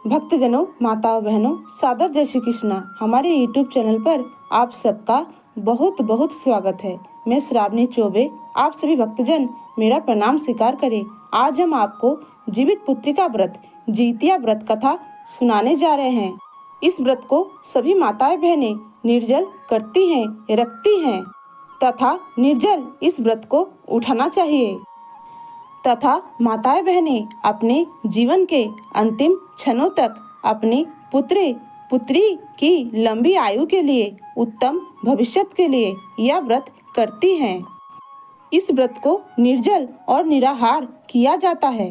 भक्तजनों, माताओं, बहनों, सादर जय श्री कृष्णा। हमारे YouTube चैनल पर आप सबका बहुत बहुत स्वागत है। मैं श्रावणी चौबे, आप सभी भक्तजन मेरा प्रणाम स्वीकार करें। आज हम आपको जीवित पुत्री का व्रत जितिया व्रत कथा सुनाने जा रहे हैं। इस व्रत को सभी माताएं बहनें निर्जल करती हैं, रखती हैं तथा निर्जल इस व्रत को उठाना चाहिए तथा माताएं बहनें अपने जीवन के अंतिम क्षणों तक अपने पुत्री की लंबी आयु के लिए, उत्तम भविष्य के लिए यह व्रत करती हैं। इस व्रत को निर्जल और निराहार किया जाता है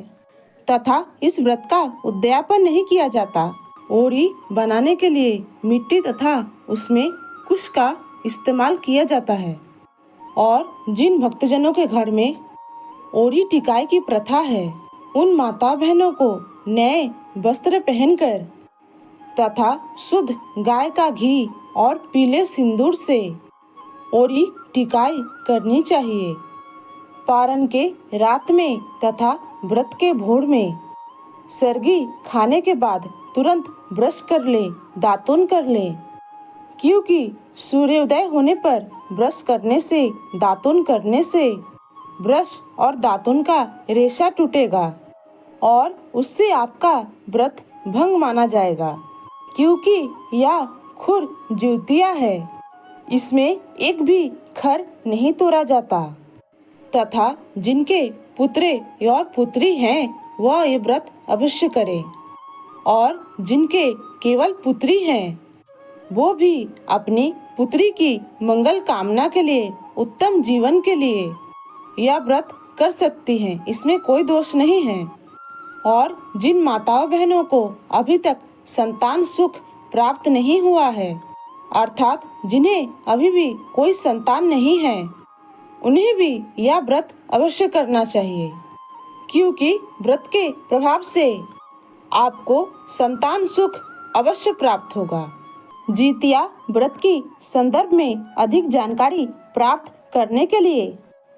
तथा इस व्रत का उद्यापन नहीं किया जाता। ओरी बनाने के लिए मिट्टी तथा उसमें कुश का इस्तेमाल किया जाता है और जिन भक्तजनों के घर में ओरी टिकाई की प्रथा है, उन माता बहनों को नए वस्त्र पहनकर तथा शुद्ध गाय का घी और पीले सिंदूर से ओरी टिकाई करनी चाहिए। पारण के रात में तथा व्रत के भोर में सरगी खाने के बाद तुरंत ब्रश कर ले, दातुन कर ले, क्योंकि सूर्योदय होने पर ब्रश करने से, दातुन करने से ब्रश और दातुन का रेशा टूटेगा और उससे आपका व्रत भंग माना जाएगा, क्योंकि यह खुर जितिया है। इसमें एक भी खर नहीं तोड़ा जाता तथा जिनके पुत्रे और पुत्री हैं वह ये व्रत अवश्य करें और जिनके केवल पुत्री हैं वो भी अपनी पुत्री की मंगल कामना के लिए, उत्तम जीवन के लिए यह व्रत कर सकती हैं। इसमें कोई दोष नहीं है। और जिन माताओं बहनों को अभी तक संतान सुख प्राप्त नहीं हुआ है, अर्थात जिन्हें अभी भी कोई संतान नहीं है, उन्हें भी यह व्रत अवश्य करना चाहिए, क्योंकि व्रत के प्रभाव से आपको संतान सुख अवश्य प्राप्त होगा। जितिया व्रत की संदर्भ में अधिक जानकारी प्राप्त करने के लिए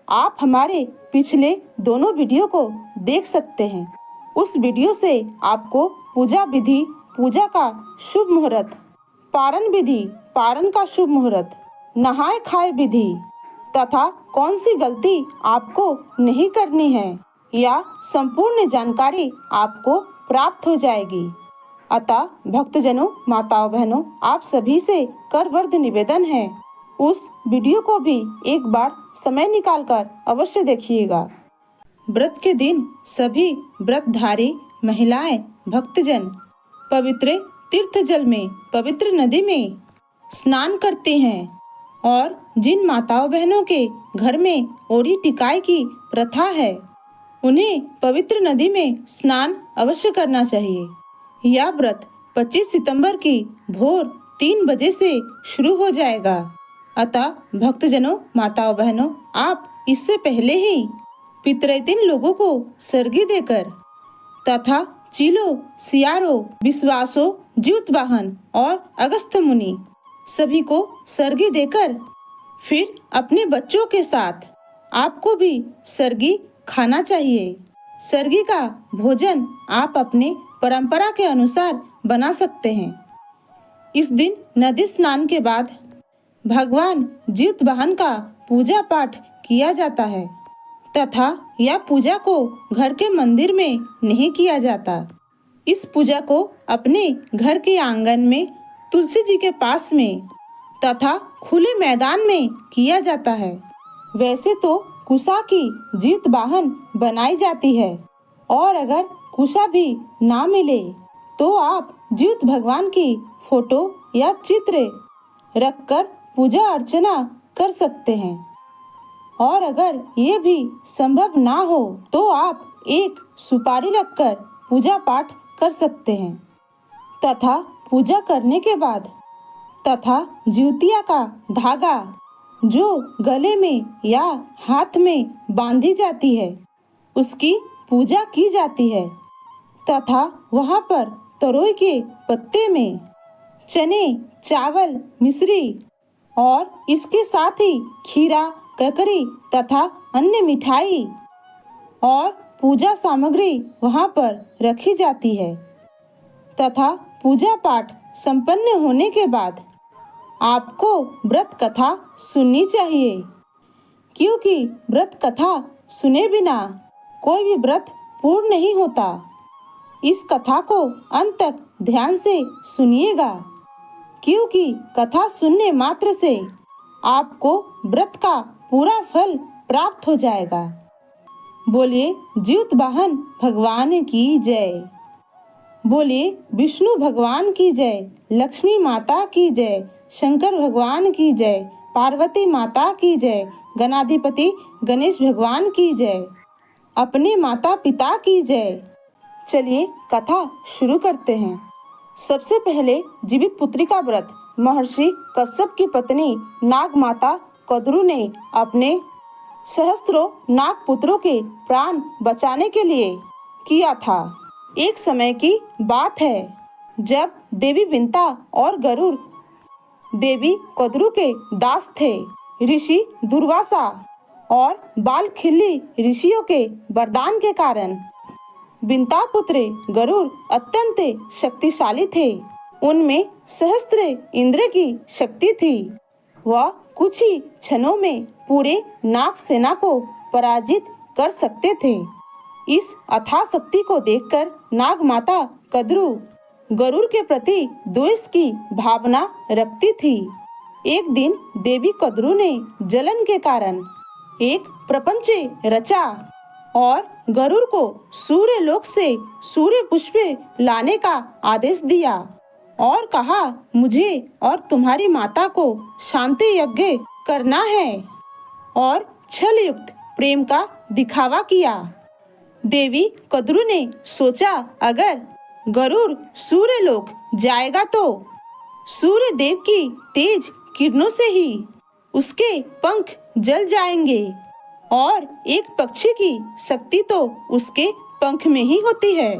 आप हमारे पिछले दोनों वीडियो को देख सकते हैं। उस वीडियो से आपको पूजा विधि, पूजा का शुभ मुहूर्त, पारण विधि, पारण का शुभ मुहूर्त, नहाए खाए विधि तथा कौन सी गलती आपको नहीं करनी है, या संपूर्ण जानकारी आपको प्राप्त हो जाएगी। अतः भक्तजनों, माताओं, बहनों, आप सभी से करवर्ध निवेदन है, उस वीडियो को भी एक बार समय निकालकर अवश्य देखिएगा। व्रत के दिन सभी व्रतधारी महिलाएं, भक्तजन पवित्र तीर्थ जल में, पवित्र नदी में स्नान करती हैं और जिन माताओं बहनों के घर में ओरी टिकाई की प्रथा है, उन्हें पवित्र नदी में स्नान अवश्य करना चाहिए। यह व्रत 25 सितंबर की भोर 3 बजे से शुरू हो जाएगा। अतः भक्तजनों, माताओं, बहनों, आप इससे पहले ही पितृतिन लोगों को सरगी देकर तथा चीलो, सियारो, विश्वासो, ज्योतवाहन और अगस्त्य मुनि सभी को सरगी देकर फिर अपने बच्चों के साथ आपको भी सरगी खाना चाहिए। सरगी का भोजन आप अपने परंपरा के अनुसार बना सकते हैं। इस दिन नदी स्नान के बाद भगवान ज्योतवाहन का पूजा पाठ किया जाता है तथा यह पूजा को घर के मंदिर में नहीं किया जाता। इस पूजा को अपने घर के आंगन में, तुलसी जी के पास में तथा खुले मैदान में किया जाता है। वैसे तो कुशा की ज्योतवाहन बनाई जाती है और अगर कुशा भी ना मिले तो आप ज्योत भगवान की फोटो या चित्र रखकर पूजा अर्चना कर सकते हैं। और अगर ये भी संभव ना हो तो आप एक सुपारी रखकर पूजा पाठ कर सकते हैं तथा पूजा करने के बाद तथा जितिया का धागा जो गले में या हाथ में बांधी जाती है, उसकी पूजा की जाती है तथा वहाँ पर तरोई के पत्ते में चने, चावल, मिश्री और इसके साथ ही खीरा, ककड़ी तथा अन्य मिठाई और पूजा सामग्री वहाँ पर रखी जाती है तथा पूजा पाठ संपन्न होने के बाद आपको व्रत कथा सुननी चाहिए, क्योंकि व्रत कथा सुने बिना कोई भी व्रत पूर्ण नहीं होता। इस कथा को अंत तक ध्यान से सुनिएगा, क्योंकि कथा सुनने मात्र से आपको व्रत का पूरा फल प्राप्त हो जाएगा। बोलिए जीवित वाहन भगवान की जय। बोलिए विष्णु भगवान की जय, लक्ष्मी माता की जय, शंकर भगवान की जय, पार्वती माता की जय, गणाधिपति गणेश भगवान की जय, अपने माता पिता की जय। चलिए कथा शुरू करते हैं। सबसे पहले जीवित पुत्री का व्रत महर्षि कश्यप की पत्नी नाग माता कद्रू ने अपने सहस्त्रों नाग पुत्रों के प्राण बचाने के लिए किया था। एक समय की बात है जब देवी विंता और गरुड़ देवी कद्रू के दास थे। ऋषि दुर्वासा और बालखिल्ली ऋषियों के वरदान के कारण विंता पुत्र गरुड़ अत्यंत शक्तिशाली थे। उनमें सहस्त्र इंद्र की शक्ति थी। वह कुछ ही क्षणों में पूरे नाग सेना को पराजित कर सकते थे। इस अथाह शक्ति को देखकर नाग माता कद्रू गरुड़ के प्रति द्वेष की भावना रखती थी। एक दिन देवी कद्रू ने जलन के कारण एक प्रपंच रचा और गरुड़ को सूर्य लोक से सूर्य पुष्प लाने का आदेश दिया और कहा, मुझे और तुम्हारी माता को शांति यज्ञ करना है और छल युक्त प्रेम का दिखावा किया। देवी कद्रू ने सोचा, अगर गरुड़ सूर्य लोक जाएगा तो सूर्य देव की तेज किरणों से ही उसके पंख जल जाएंगे और एक पक्षी की शक्ति तो उसके पंख में ही होती है।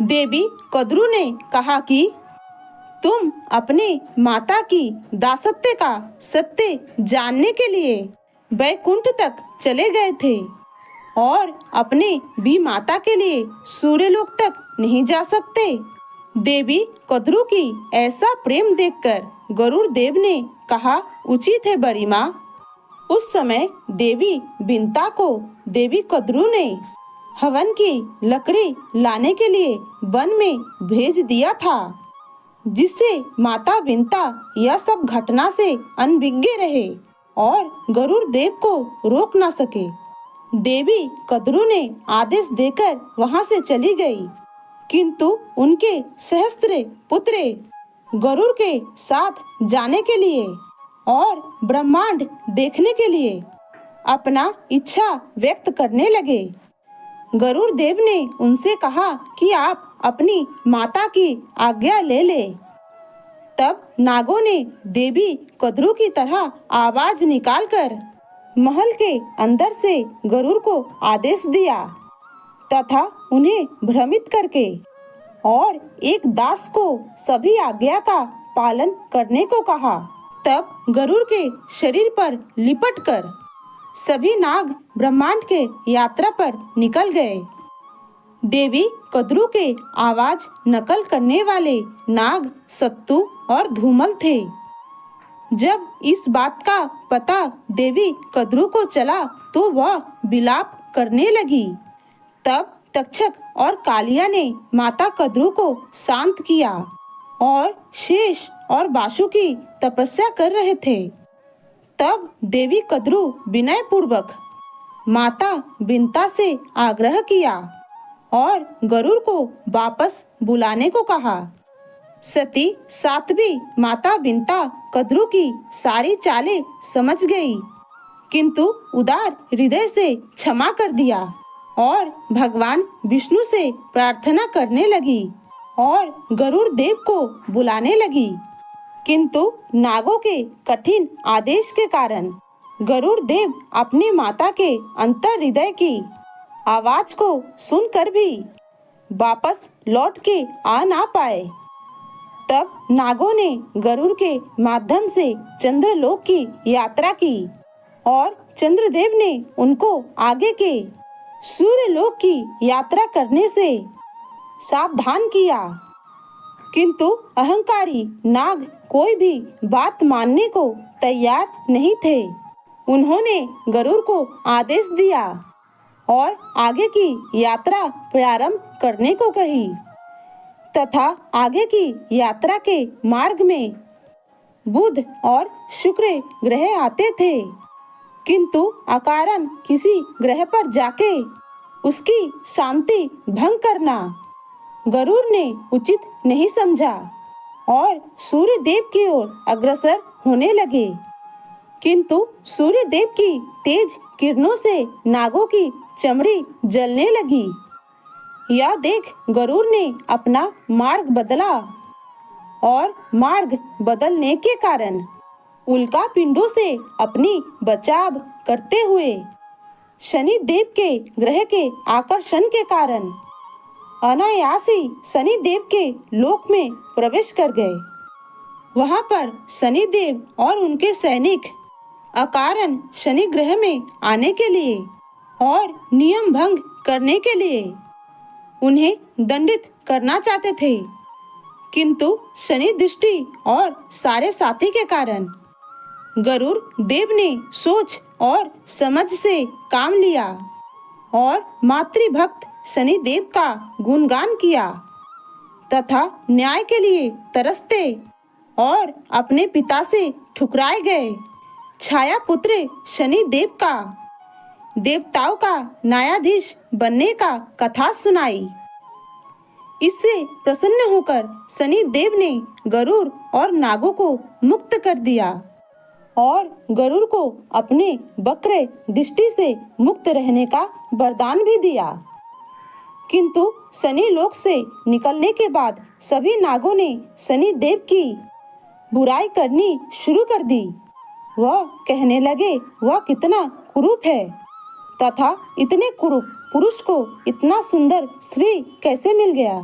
देवी कद्रू ने कहा कि तुम अपने माता की दासत्व का सत्य जानने के लिए वैकुंठ तक चले गए थे और अपने भी माता के लिए सूर्यलोक तक नहीं जा सकते। देवी कद्रू की ऐसा प्रेम देखकर गरुड़ देव ने कहा, उचित है बड़ी माँ। उस समय देवी विंता को देवी कद्रू ने हवन की लकड़ी लाने के लिए वन में भेज दिया था, जिससे माता विंता यह सब घटना से अनभिज्ञ रहे और गरुड़ देव को रोक न सके। देवी कद्रू ने आदेश देकर वहां से चली गई, किंतु उनके सहस्त्र पुत्र गरुड़ के साथ जाने के लिए और ब्रह्मांड देखने के लिए अपना इच्छा व्यक्त करने लगे। गरुड़ देव ने उनसे कहा कि आप अपनी माता की आज्ञा ले ले। तब नागों ने देवी कद्रू की तरह आवाज निकालकर महल के अंदर से गरुड़ को आदेश दिया तथा उन्हें भ्रमित करके और एक दास को सभी आज्ञा का पालन करने को कहा। तब गरुड़ के शरीर पर लिपटकर सभी नाग ब्रह्मांड के यात्रा पर निकल गए। देवी कद्रू के आवाज नकल करने वाले नाग सत्तू और धूमल थे। जब इस बात का पता देवी कद्रू को चला तो वह विलाप करने लगी। तब तक्षक और कालिया ने माता कद्रू को शांत किया और शेष और बाशु की तपस्या कर रहे थे। तब देवी कद्रू विनय पूर्वक माता विंता से आग्रह किया और गरुड़ को वापस बुलाने को कहा। सती सात्वी माता विंता कद्रू की सारी चालें समझ गई, किंतु उदार हृदय से क्षमा कर दिया और भगवान विष्णु से प्रार्थना करने लगी और गरुड़ देव को बुलाने लगी। किंतु नागों के कठिन आदेश के कारण गरुड़ देव अपनी माता के अंतर हृदय की आवाज को सुनकर भी वापस लौट के आ ना पाए। तब नागों ने गरुड़ के माध्यम से चंद्रलोक की यात्रा की और चंद्रदेव ने उनको आगे के सूर्यलोक की यात्रा करने से सावधान किया। किंतु अहंकारी नाग कोई भी बात मानने को तैयार नहीं थे। उन्होंने गरुड़ को आदेश दिया और आगे की यात्रा प्रारंभ करने को कही तथा आगे की यात्रा के मार्ग में बुध और शुक्र ग्रह आते थे, किंतु अकारण किसी ग्रह पर जाके उसकी शांति भंग करना गरुड़ ने उचित नहीं समझा और सूर्य देव की ओर अग्रसर होने लगे। किंतु सूर्य देव की तेज किरणों से नागों की चमड़ी जलने लगी। यह देख गरुड़ ने अपना मार्ग बदला और मार्ग बदलने के कारण उल्का पिंडों से अपनी बचाव करते हुए शनि देव के ग्रह के आकर्षण के कारण अनायास ही शनि देव के लोक में प्रवेश कर गए। वहां पर शनि देव और उनके सैनिक अकारण शनि ग्रह में आने के लिए और नियम भंग करने के लिए उन्हें दंडित करना चाहते थे, किंतु शनि दृष्टि और सारे साथी के कारण गरुड़ देव ने सोच और समझ से काम लिया और मातृभक्त शनि देव का गुणगान किया तथा न्याय के लिए तरसते और अपने पिता से ठुकराए गए छाया पुत्र शनि देव का देवताओं का न्यायाधीश बनने का कथा सुनाई। इससे प्रसन्न होकर शनि देव ने गरुड़ और नागों को मुक्त कर दिया और गरुड़ को अपने वक्र दृष्टि से मुक्त रहने का वरदान भी दिया। किंतु शनि लोक से निकलने के बाद सभी नागों ने शनि देव की बुराई करनी शुरू कर दी। वह कहने लगे वह कितना कुरूप है तथा इतने कुरूप पुरुष को इतना सुंदर स्त्री कैसे मिल गया,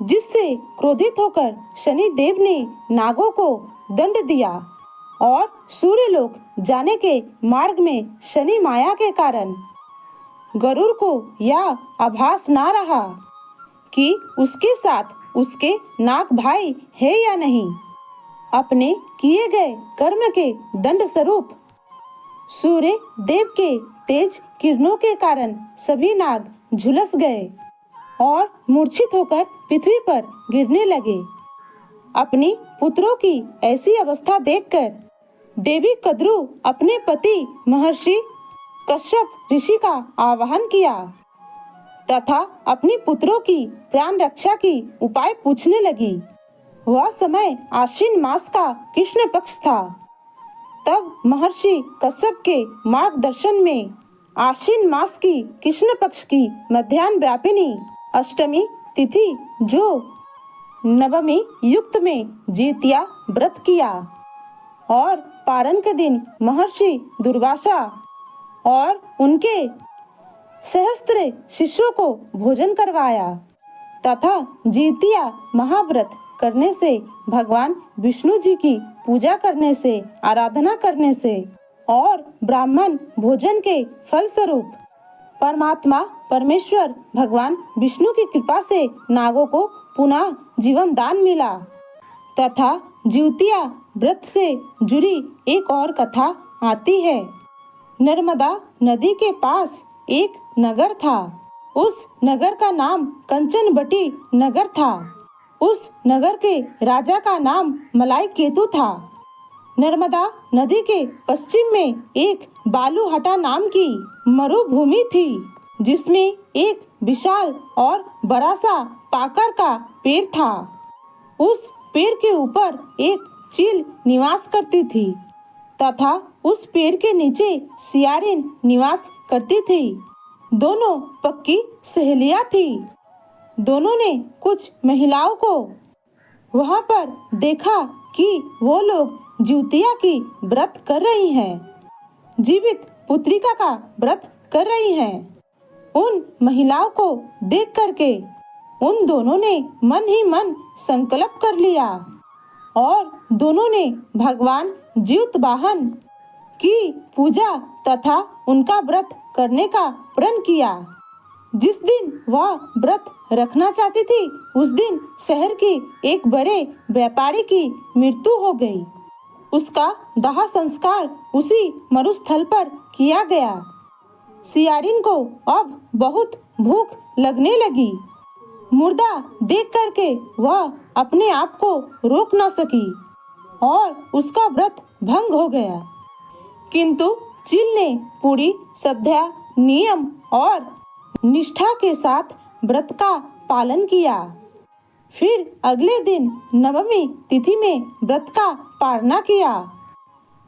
जिससे क्रोधित होकर शनि देव ने नागों को दंड दिया और सूर्यलोक जाने के मार्ग में शनि माया के कारण गरुड़ को यह आभास ना रहा कि उसके साथ उसके नाग भाई है या नहीं। अपने किए गए कर्म के दंड स्वरूप सूर्य देव के तेज किरणों के कारण सभी नाग झुलस गए और मूर्छित होकर पृथ्वी पर गिरने लगे। अपनी पुत्रों की ऐसी अवस्था देखकर देवी कद्रु अपने पति महर्षि कश्यप ऋषि का आवाहन किया तथा अपनी पुत्रों की प्राण रक्षा की उपाय पूछने लगी। वह समय आश्विन मास का कृष्ण पक्ष था। तब महर्षि कश्यप के मार्गदर्शन में आश्विन मास की कृष्ण पक्ष की मध्याह्न व्यापिनी अष्टमी तिथि जो नवमी युक्त में जीतिया व्रत किया और पारण के दिन महर्षि दुर्वासा और उनके सहस्त्र शिष्यों को भोजन करवाया तथा जीतिया महाव्रत करने से भगवान विष्णु जी की पूजा करने से आराधना करने से और ब्राह्मण भोजन के फल स्वरूप परमात्मा परमेश्वर भगवान विष्णु की कृपा से नागों को पुनः जीवन दान मिला तथा जीतिया व्रत से जुड़ी एक और कथा आती है। नर्मदा नदी के पास एक नगर था। उस नगर का नाम कंचनबटी नगर था। उस नगर के राजा का नाम मलाई केतु था। नर्मदा नदी के पश्चिम में एक बालूहटा नाम की मरुभूमि थी, जिसमें एक विशाल और बड़ा सा पाकर का पेड़ था। उस पेड़ के ऊपर एक चील निवास करती थी तथा उस पेड़ के नीचे सियारिन निवास करती थी। दोनों पक्की सहेलियां थी। दोनों ने कुछ महिलाओं को वहां पर देखा कि वो लोग जीतिया की व्रत कर रही हैं, जीवित पुत्रिका का व्रत कर रही हैं। उन महिलाओं को देख करके उन दोनों ने मन ही मन संकल्प कर लिया और दोनों ने भगवान जीतवाहन की पूजा तथा उनका व्रत करने का प्रण किया। जिस दिन वह व्रत रखना चाहती थी उस दिन शहर की एक बड़े व्यापारी की मृत्यु हो गई। उसका दाह संस्कार उसी मरुस्थल पर किया गया। सियारिन को अब बहुत भूख लगने लगी। मुर्दा देख करके वह अपने आप को रोक न सकी और उसका व्रत भंग हो गया। किंतु चील ने पूरी श्रद्धा, नियम और निष्ठा के साथ व्रत का पालन किया। फिर अगले दिन नवमी तिथि में व्रत का पारणा किया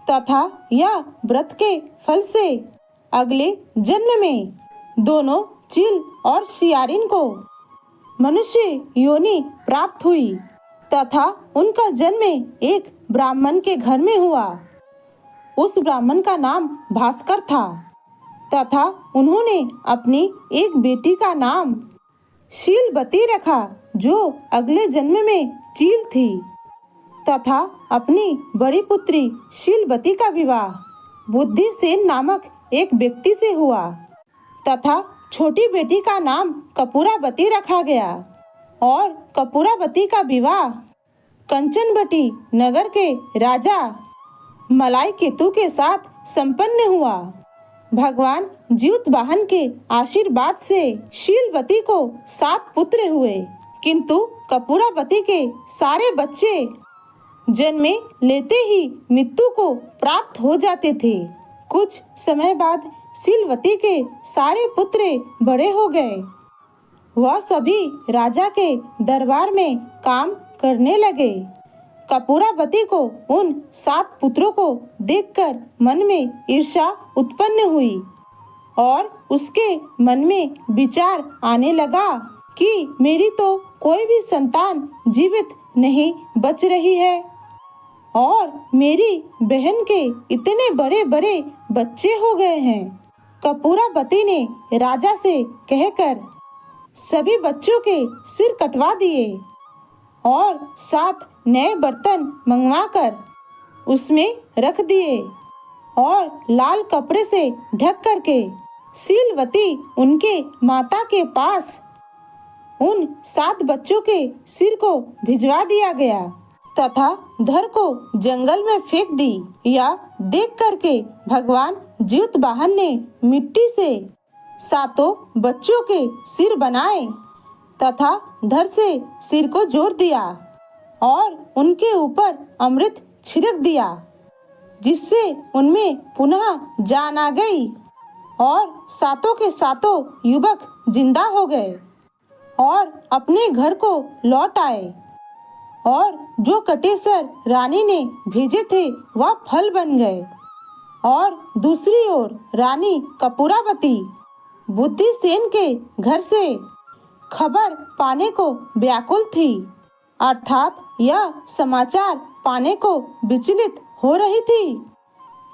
तथा यह व्रत के फल से अगले जन्म में दोनों चील और सियारिन को मनुष्य योनि प्राप्त हुई तथा उनका जन्म एक ब्राह्मण के घर में हुआ। उस ब्राह्मण का नाम भास्कर था तथा उन्होंने अपनी एक बेटी का नाम शीलवती रखा जो अगले जन्म में चील थी तथा अपनी बड़ी पुत्री शीलवती का विवाह बुद्धिसेन नामक एक व्यक्ति से हुआ तथा छोटी बेटी का नाम कपूरावती रखा गया और कपूरावती का विवाह कंचनवटी नगर के राजा मलाई केतु के साथ संपन्न हुआ। भगवान ज्यूतवाहन के आशीर्वाद से शीलवती को 7 पुत्र हुए, किंतु कपूरावती के सारे बच्चे जन्मे लेते ही मृत्यु को प्राप्त हो जाते थे। कुछ समय बाद शीलवती के सारे पुत्र बड़े हो गए। वह सभी राजा के दरबार में काम करने लगे। कपूरावती को उन 7 पुत्रों को देखकर मन में ईर्ष्या उत्पन्न हुई और उसके मन में विचार आने लगा कि मेरी तो कोई भी संतान जीवित नहीं बच रही है और मेरी बहन के इतने बड़े बड़े बच्चे हो गए हैं। कपूरावती ने राजा से कहकर सभी बच्चों के सिर कटवा दिए और 7 नए बर्तन मंगवाकर उसमें रख दिए और लाल कपड़े से ढक करके शीलवती उनके माता के पास उन 7 बच्चों के सिर को भिजवा दिया गया तथा धर को जंगल में फेंक दी। यह देख करके भगवान ज्यूतवाहन ने मिट्टी से 7 बच्चों के सिर बनाए तथा धर से सिर को जोड़ दिया और उनके ऊपर अमृत छिड़क दिया जिससे उनमें पुनः जान आ गई और 7 के 7 युवक जिंदा हो गए और अपने घर को लौट आए और जो कटेसर रानी ने भेजे थे वह फल बन गए। और दूसरी ओर रानी कपूरावती बुद्धिसेन के घर से खबर पाने को व्याकुल थी, अर्थात यह समाचार पाने को विचलित हो रही थी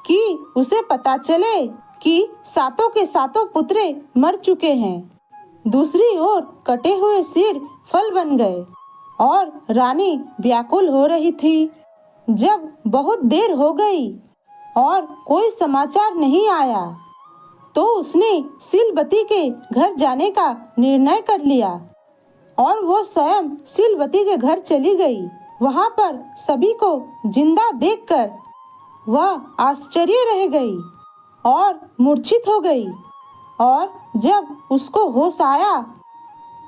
कि उसे पता चले कि 7 के 7 पुत्र मर चुके हैं। दूसरी ओर कटे हुए सिर फल बन गए और रानी व्याकुल हो रही थी। जब बहुत देर हो गई और कोई समाचार नहीं आया तो उसने शीलवती के घर जाने का निर्णय कर लिया और वो स्वयं शीलवती के घर चली गई। वहां पर सभी को जिंदा देखकर वह आश्चर्य रह गई और मूर्छित हो गई और जब उसको होश आया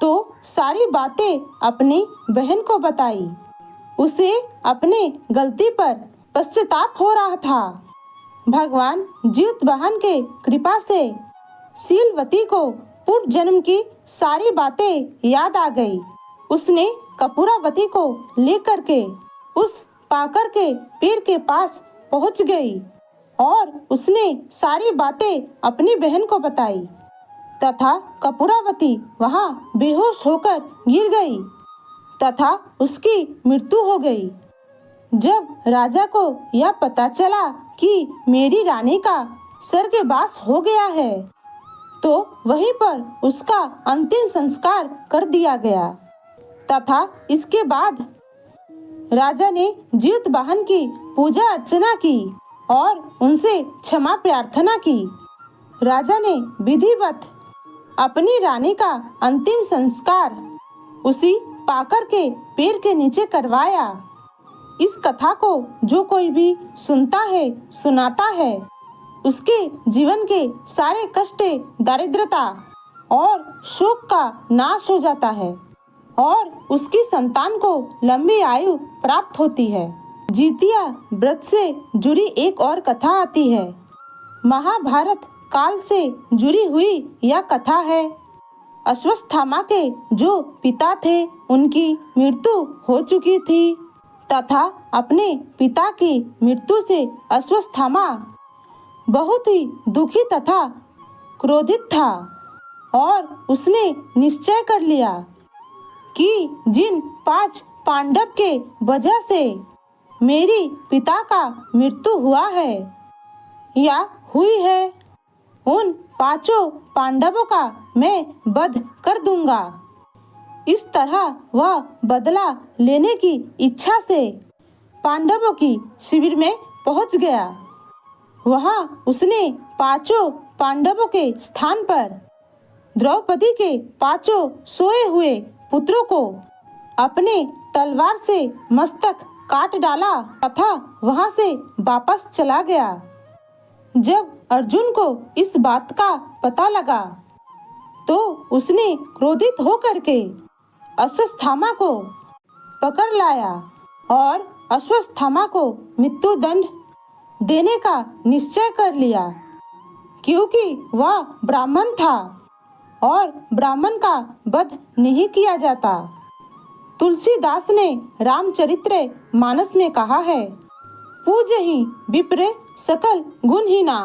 तो सारी बातें अपनी बहन को बताई। उसे अपने गलती पर पश्चाताप हो रहा था। भगवान ज्यूतवाहन के कृपा से शीलवती को पूर्व जन्म की सारी बातें याद आ गई। उसने कपूरावती को लेकर के उस पाकर के पेड़ के पास पहुंच गई और उसने सारी बातें अपनी बहन को बताई तथा कपूरावती वहां बेहोश होकर गिर गई तथा उसकी मृत्यु हो गई। जब राजा को यह पता चला कि मेरी रानी का स्वर्गवास हो गया है तो वहीं पर उसका अंतिम संस्कार कर दिया गया तथा इसके बाद राजा ने ज्यूतवाहन की पूजा अर्चना की और उनसे क्षमा प्रार्थना की। राजा ने विधिवत अपनी रानी का अंतिम संस्कार उसी पाकर के पेड़ के नीचे करवाया। इस कथा को जो कोई भी सुनता है, सुनाता है, उसके जीवन के सारे कष्ट, दारिद्रता और शोक का नाश हो जाता है और उसकी संतान को लंबी आयु प्राप्त होती है। जितिया व्रत से जुड़ी एक और कथा आती है। महाभारत काल से जुड़ी हुई यह कथा है। अश्वत्थामा के जो पिता थे उनकी मृत्यु हो चुकी थी तथा अपने पिता की मृत्यु से अश्वत्थामा बहुत ही दुखी तथा क्रोधित था और उसने निश्चय कर लिया कि जिन 5 पांडव के वजह से मेरी पिता का मृत्यु हुआ है या हुई है, उन 5 पांडवों का मैं वध कर दूंगा। इस तरह वह बदला लेने की इच्छा से पांडवों की शिविर में पहुंच गया। वहां उसने 5 पांडवों के स्थान पर द्रौपदी के 5 सोए हुए पुत्रों को अपने तलवार से मस्तक काट डाला तथा वहां से वापस चला गया। जब अर्जुन को इस बात का पता लगा तो उसने क्रोधित होकर के अश्वत्थामा को पकड़ लाया और अश्वत्थामा को मृत्यु दंड देने का निश्चय कर लिया, क्योंकि वह ब्राह्मण था और ब्राह्मण का वध नहीं किया जाता। तुलसीदास ने रामचरित्र मानस में कहा है, पूज्य ही विप्र सकल गुणहीना,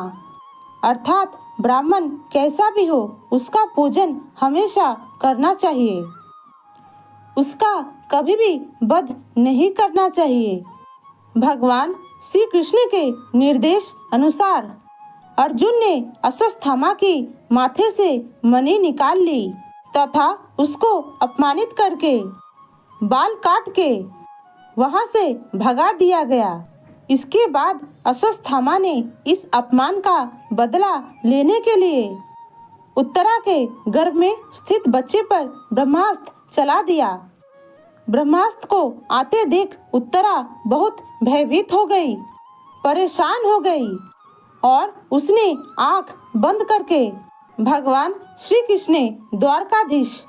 अर्थात ब्राह्मण कैसा भी हो उसका पूजन हमेशा करना चाहिए, उसका कभी भी वध नहीं करना चाहिए। भगवान श्री कृष्ण के निर्देश अनुसार अर्जुन ने अश्वत्थामा की माथे से मणि निकाल ली तथा उसको अपमानित करके बाल काट के वहां से भगा दिया गया। इसके बाद अश्वत्थामा ने इस अपमान का बदला लेने के लिए उत्तरा के गर्भ में स्थित बच्चे पर ब्रह्मास्त्र चला दिया। ब्रह्मास्त्र को आते देख उत्तरा बहुत भयभीत हो गई, परेशान हो गई और उसने आंख बंद करके भगवान श्री कृष्ण द्वारकाधीश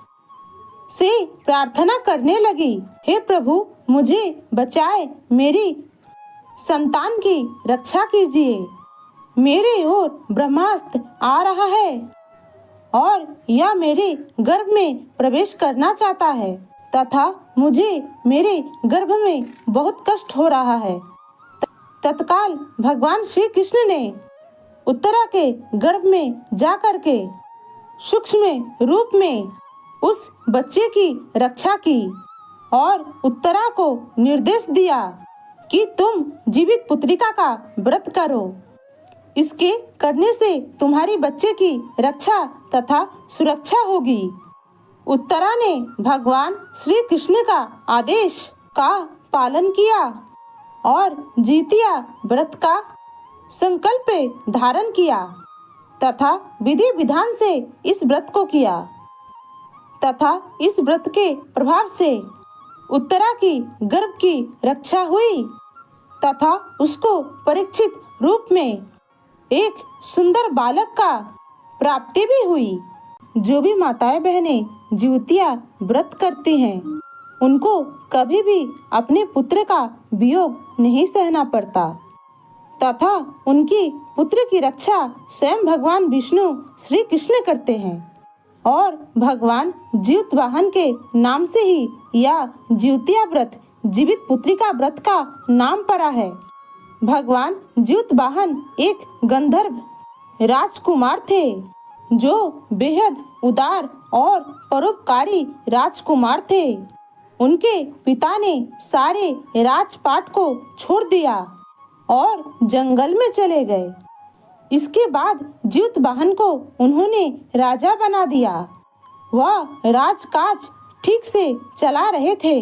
से प्रार्थना करने लगी, हे प्रभु मुझे बचाए, मेरी संतान की रक्षा कीजिए, मेरे ओर ब्रह्मास्त्र आ रहा है और यह मेरे गर्भ में प्रवेश करना चाहता है तथा मुझे मेरे गर्भ में बहुत कष्ट हो रहा है। तत्काल भगवान श्री कृष्ण ने उत्तरा के गर्भ में जाकर के सूक्ष्म रूप में उस बच्चे की रक्षा की और उत्तरा को निर्देश दिया कि तुम जीवित पुत्रिका का व्रत करो, इसके करने से तुम्हारी बच्चे की रक्षा तथा सुरक्षा होगी। उत्तरा ने भगवान श्री कृष्ण का आदेश का पालन किया और जितिया व्रत का संकल्प धारण किया तथा विधि विधान से इस व्रत को किया तथा इस व्रत के प्रभाव से उत्तरा की गर्भ की रक्षा हुई तथा उसको परीक्षित रूप में एक सुंदर बालक का प्राप्ति भी हुई। जो भी माताएं बहनें जितिया व्रत करती हैं उनको कभी भी अपने पुत्र का वियोग नहीं सहना पड़ता तथा उनकी पुत्र की रक्षा स्वयं भगवान विष्णु श्री कृष्ण करते हैं और भगवान जीवतवाहन के नाम से ही यह जितिया व्रत जीवित पुत्रिका व्रत का नाम पड़ा है। भगवान जीवतवाहन एक गंधर्व राजकुमार थे जो बेहद उदार और परोपकारी राजकुमार थे। उनके पिता ने सारे राजपाट को छोड़ दिया और जंगल में चले गए। इसके बाद जीवतवाहन को उन्होंने राजा बना दिया। वह राजकाज ठीक से चला रहे थे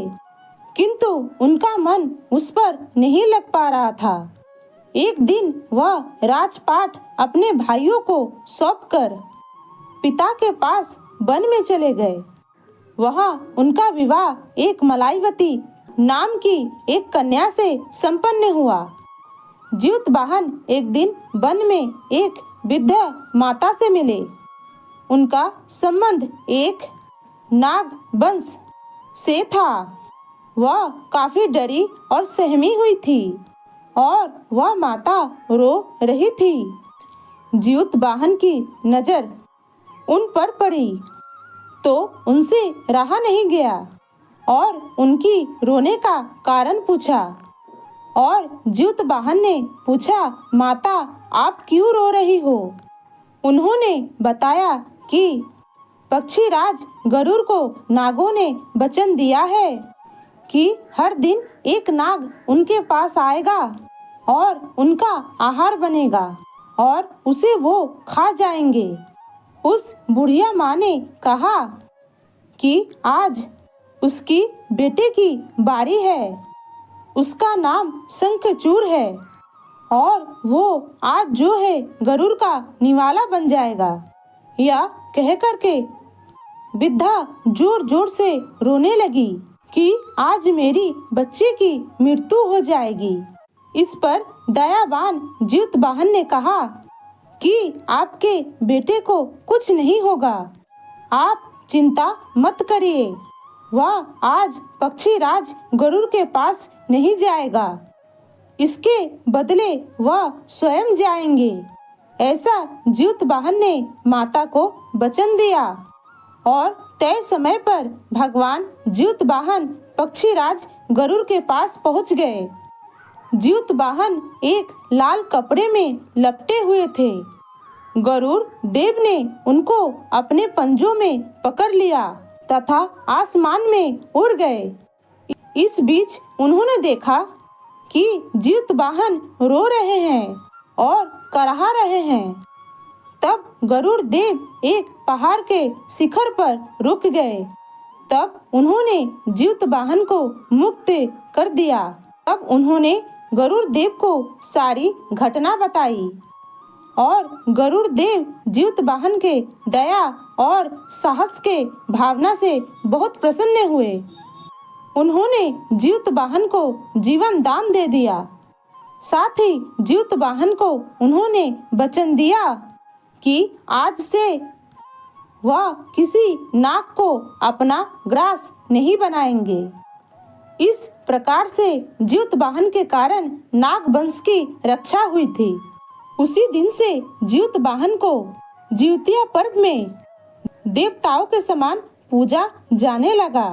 किंतु उनका मन उस पर नहीं लग पा रहा था। एक दिन वह राजपाट अपने भाइयों को सौंपकर पिता के पास वन में चले गए। वहाँ उनका विवाह एक मलाईवती नाम की एक कन्या से संपन्न हुआ। ज्यूतवाहन एक दिन वन में एक वृद्ध माता से मिले। उनका संबंध एक नाग वंश से था। वह काफी डरी और सहमी हुई थी और वह माता रो रही थी। ज्यूतवाहन की नजर उन पर पड़ी तो उनसे रहा नहीं गया और उनकी रोने का कारण पूछा। और ज्यूतवाहन ने पूछा, माता आप क्यों रो रही हो? उन्होंने बताया कि पक्षीराज गरुड़ को नागों ने वचन दिया है कि हर दिन एक नाग उनके पास आएगा और उनका आहार बनेगा और उसे वो खा जाएंगे। उस बुढ़िया माँ ने कहा कि आज उसकी बेटे की बारी है। उसका नाम शंखचूड़ है और वो आज जो है गरुड़ का निवाला बन जाएगा। यह कह करके वृद्धा जोर जोर से रोने लगी कि आज मेरी बच्चे की मृत्यु हो जाएगी। इस पर दयावान ज्यूतवाहन ने कहा कि आपके बेटे को कुछ नहीं होगा, आप चिंता मत करिए। वह आज पक्षीराज गरुड़ के पास नहीं जाएगा, इसके बदले वह स्वयं जाएंगे। ऐसा ज्यूतवाहन ने माता को वचन दिया और तय समय पर भगवान ज्यूतवाहन पक्षीराज गरुड़ के पास पहुंच गए। ज्यूतवाहन एक लाल कपड़े में लपटे हुए थे। गरुड़ देव ने उनको अपने पंजों में पकड़ लिया तथा आसमान में उड़ गए। इस बीच उन्होंने देखा कि ज्यूतवाहन रो रहे हैं और कराह रहे हैं। तब गरुड़ देव एक पहाड़ के शिखर पर रुक गए। तब उन्होंने ज्यूतवाहन को मुक्त कर दिया। तब उन्होंने गरुड़ देव को सारी घटना बताई और गरुड़ देव ज्यूतवाहन के दया और साहस के भावना से बहुत प्रसन्न हुए। उन्होंने ज्यूतवाहन को जीवन दान दे दिया। साथ ही ज्यूतवाहन को उन्होंने वचन दिया कि आज से वह किसी नाग को अपना ग्रास नहीं बनाएंगे। इस प्रकार से ज्यूतवाहन के कारण नाग वंश की रक्षा हुई थी। उसी दिन से ज्यूतवाहन को ज्यूतिया पर्व में देवताओं के समान पूजा जाने लगा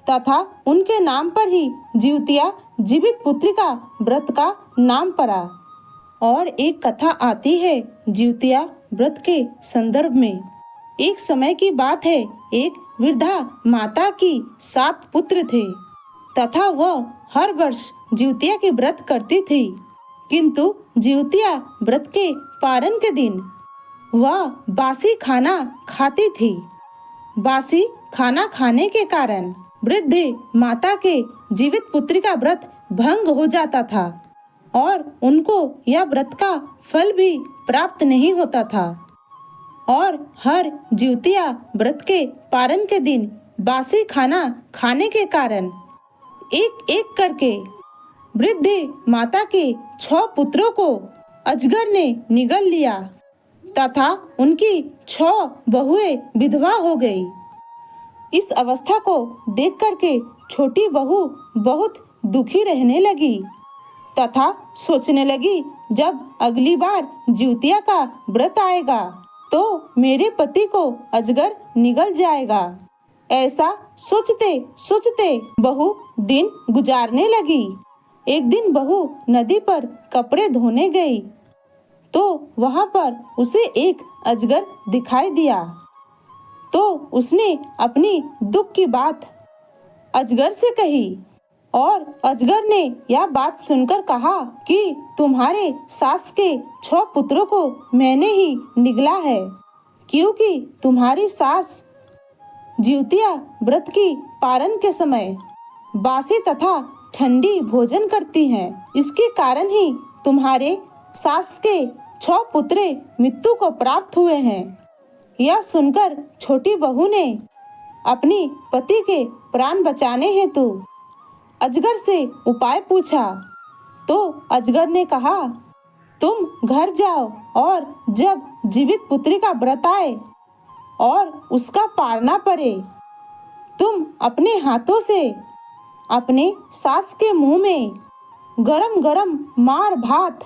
तथा उनके नाम पर ही ज्यूतिया जीवित पुत्री का व्रत का नाम पड़ा। और एक कथा आती है ज्यूतिया व्रत के संदर्भ में। एक समय की बात है, एक वृद्धा माता की 7 पुत्र थे तथा वह हर वर्ष ज्यूतिया के व्रत करती थी। किंतु ज्यूतिया व्रत के पारण के दिन वह बासी खाना खाती थी। बासी खाना खाने के कारण वृद्ध माता के जीवित पुत्री का व्रत भंग हो जाता था और उनको यह व्रत का फल भी प्राप्त नहीं होता था। और हर ज्यूतिया व्रत के पारण के दिन बासी खाना खाने के कारण एक एक करके वृद्ध माता के 6 पुत्रों को अजगर ने निगल लिया तथा उनकी 6 बहुएं विधवा हो गई। इस अवस्था को देख करके छोटी बहू बहुत दुखी रहने लगी तथा सोचने लगी, जब अगली बार ज्यूतिया का व्रत आएगा तो मेरे पति को अजगर निगल जाएगा। ऐसा सोचते सोचते बहू दिन गुजारने लगी। एक दिन बहू नदी पर कपड़े धोने गई तो वहां पर उसे एक अजगर दिखाई दिया। तो उसने अपनी दुख की बात अजगर से कही और अजगर ने यह बात सुनकर कहा कि तुम्हारे सास के 6 पुत्रों को मैंने ही निगला है, क्योंकि तुम्हारी सास ज्यूतिया व्रत की पारण के समय बासी तथा ठंडी भोजन करती हैं। इसके कारण ही तुम्हारे सास के 6 पुत्र मृत्यु को प्राप्त हुए हैं। यह सुनकर छोटी बहू ने अपनी पति के प्राण बचाने हेतु अजगर से उपाय पूछा। तो अजगर ने कहा, तुम घर जाओ और जब जीवित पुत्री का व्रत आए और उसका पारना पड़े, तुम अपने हाथों से अपने सास के मुंह में गरम गरम मार भात,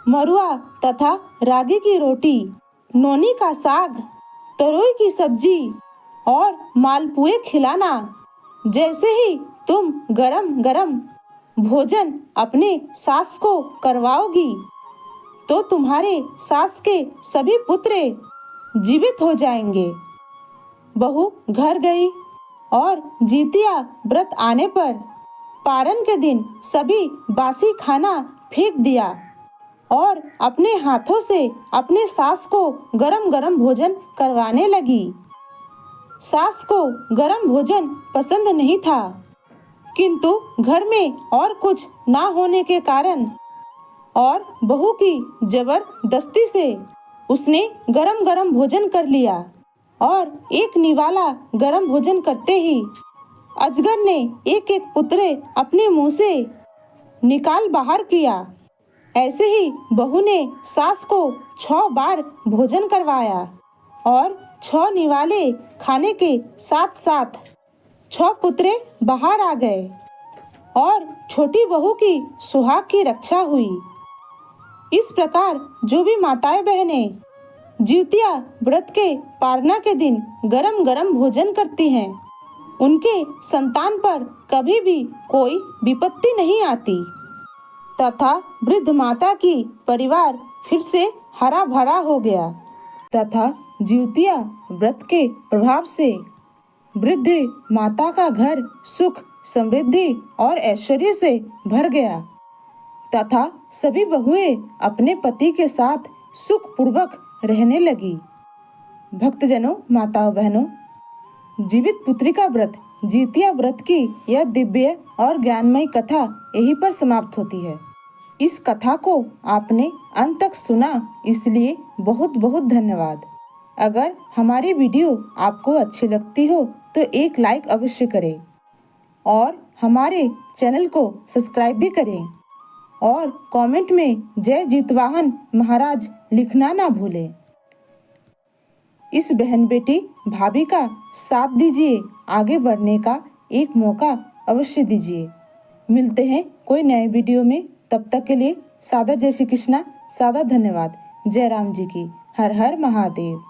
मरुआ तथा रागी की रोटी, नोनी का साग, तरोई की सब्जी और मालपुए खिलाना। जैसे ही तुम गरम गरम भोजन अपने सास को करवाओगी तो तुम्हारे सास के सभी पुत्र जीवित हो जाएंगे। बहू घर गई और जीतिया व्रत आने पर पारण के दिन सभी बासी खाना फेंक दिया और अपने हाथों से अपने सास को गरम गरम भोजन करवाने लगी। सास को गरम भोजन पसंद नहीं था, किंतु घर में और कुछ ना होने के कारण और बहू की जबरदस्ती से उसने गरम गरम भोजन कर लिया और एक निवाला गरम भोजन करते ही अजगर ने एक एक पुत्र अपने मुंह से निकाल बाहर किया। ऐसे ही बहू ने सास को 6 बार भोजन करवाया और 6 निवाले खाने के साथ साथ 6 पुत्र बाहर आ गए और छोटी बहू की सुहाग की रक्षा हुई। इस प्रकार जो भी माताएं बहनें जीतिया व्रत के पारना के दिन गरम गरम भोजन करती हैं, उनके संतान पर कभी भी कोई विपत्ति नहीं आती तथा वृद्ध माता की परिवार फिर से हरा भरा हो गया तथा जीतिया व्रत के प्रभाव से वृद्ध माता का घर सुख, समृद्धि और ऐश्वर्य से भर गया तथा सभी बहुएं अपने पति के साथ सुख पूर्वक रहने लगी। भक्तजनों, माताओं बहनों, जीवित पुत्री का व्रत जीतिया व्रत की यह दिव्य और ज्ञानमयी कथा यहीं पर समाप्त होती है। इस कथा को आपने अंत तक सुना, इसलिए बहुत बहुत धन्यवाद। अगर हमारी वीडियो आपको अच्छी लगती हो तो एक लाइक अवश्य करें और हमारे चैनल को सब्सक्राइब भी करें और कमेंट में जय जीतवाहन महाराज लिखना ना भूलें। इस बहन बेटी भाभी का साथ दीजिए, आगे बढ़ने का एक मौका अवश्य दीजिए। मिलते हैं कोई नए वीडियो में, तब तक के लिए सादर जय श्री कृष्णा, सादर धन्यवाद। जय राम जी की। हर हर महादेव।